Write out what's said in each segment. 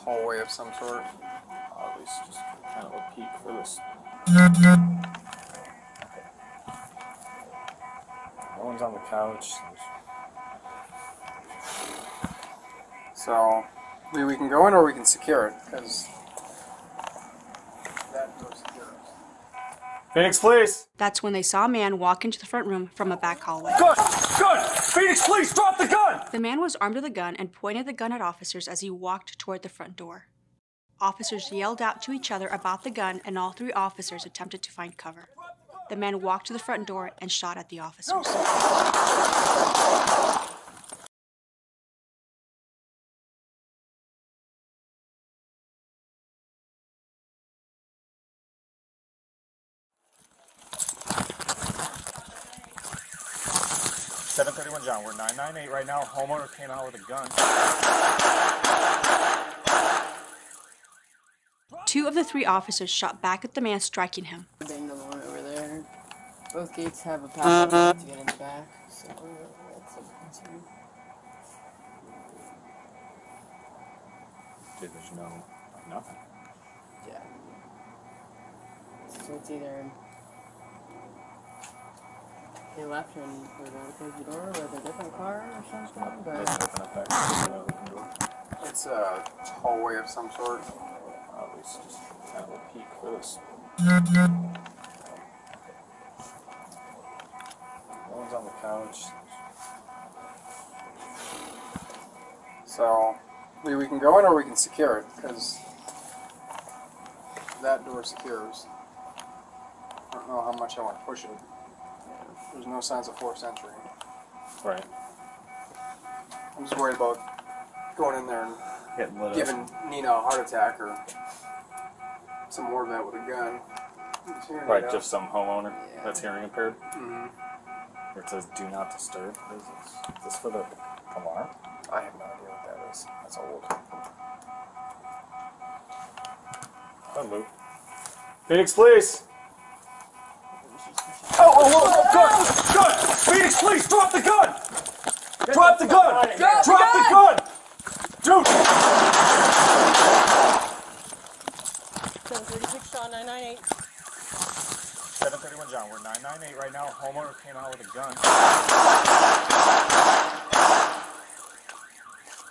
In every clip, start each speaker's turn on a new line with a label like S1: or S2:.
S1: Hallway of some sort.
S2: At least just kind of a peek for this. No one's on the couch.
S1: So, we can go in or we can secure it, because that door secures.
S2: Phoenix, please!
S3: That's when they saw a man walk into the front room from a back hallway.
S2: Gun! Gun! Phoenix, please, drop the gun!
S3: The man was armed with a gun and pointed the gun at officers as he walked toward the front door. Officers yelled out to each other about the gun, and all three officers attempted to find cover. The man walked to the front door and shot at the officers.
S2: 731 John, we're 998 right now. Homeowner came out with a gun.
S3: Two of the three officers shot back at the man, striking him.
S4: Bang the one over there. Both gates have a padlock to get in the back, so that's a concern.
S2: Dude, there's nothing.
S4: Yeah. So it's either they left and we're going to close the door with a different car or something, but
S2: Let's open up that open door.
S1: It's a hallway of some sort.
S2: At least just kind of a peek for this. No one's on the couch.
S1: So, we can go in or we can secure it, because that door secures. I don't know how much I want to push it. There's no signs of forced entry.
S2: Right.
S1: I'm just worried about going in there and
S2: Getting lit up.
S1: giving Nina a heart attack or some more of that with a gun.
S2: Right, just some homeowner that's hearing impaired.
S1: Mm-hmm.
S2: Where it says do not disturb. Is this for the alarm?
S1: I have no idea what that is.
S2: That's old. Don't move. Phoenix, please! Oh, gun! Phoenix, please, drop the gun! Drop the gun! Drop the gun! Dude!
S4: 736 John 998.
S2: 731 John, we're 998 right now. Homeowner came out with a gun.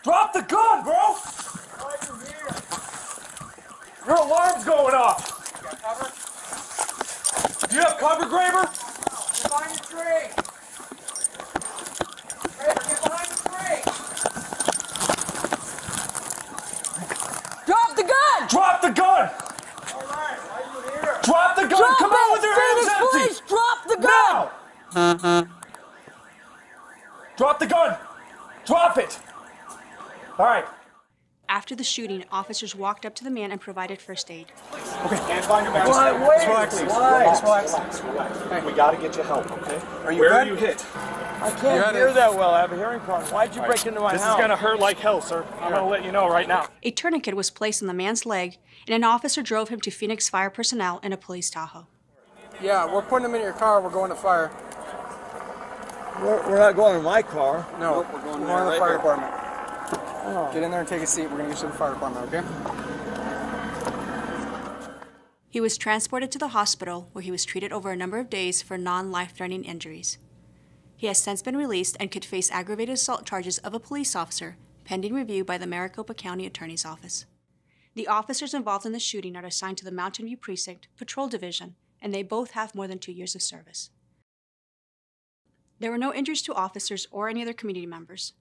S2: Drop the gun, bro! Your alarm's going off!
S1: You got cover?
S2: Do you have cover, Graber?
S1: Get behind the tree! Graber, get behind the tree!
S4: Drop the gun!
S2: Drop the gun!
S1: Alright, why are you here?
S2: Drop the gun!
S4: Drop
S2: Come
S4: it!
S2: out with your hands
S4: Phoenix,
S2: empty!
S4: please, drop the gun!
S2: Now! Drop the gun! Drop it! Alright.
S3: After the shooting, officers walked up to the man and provided first aid.
S2: Okay, and find your mask. Just relax. Hey, we gotta get you help, okay? Where are you hit?
S5: I can't hear that well. I have a hearing problem. Why'd you break into my house?
S2: This is gonna hurt like hell, sir. I'm gonna let you know right now.
S3: A tourniquet was placed on the man's leg, and an officer drove him to Phoenix Fire personnel in a police Tahoe.
S1: Yeah, we're putting him in your car. We're going to fire.
S5: We're not going in my car.
S1: No, we're going to the fire department. Oh. Get in there and take a seat. We're going to get you to the fire department, okay?
S3: He was transported to the hospital, where he was treated over a number of days for non-life-threatening injuries. He has since been released and could face aggravated assault charges of a police officer, pending review by the Maricopa County Attorney's Office. The officers involved in the shooting are assigned to the Mountain View Precinct Patrol Division, and they both have more than 2 years of service. There were no injuries to officers or any other community members.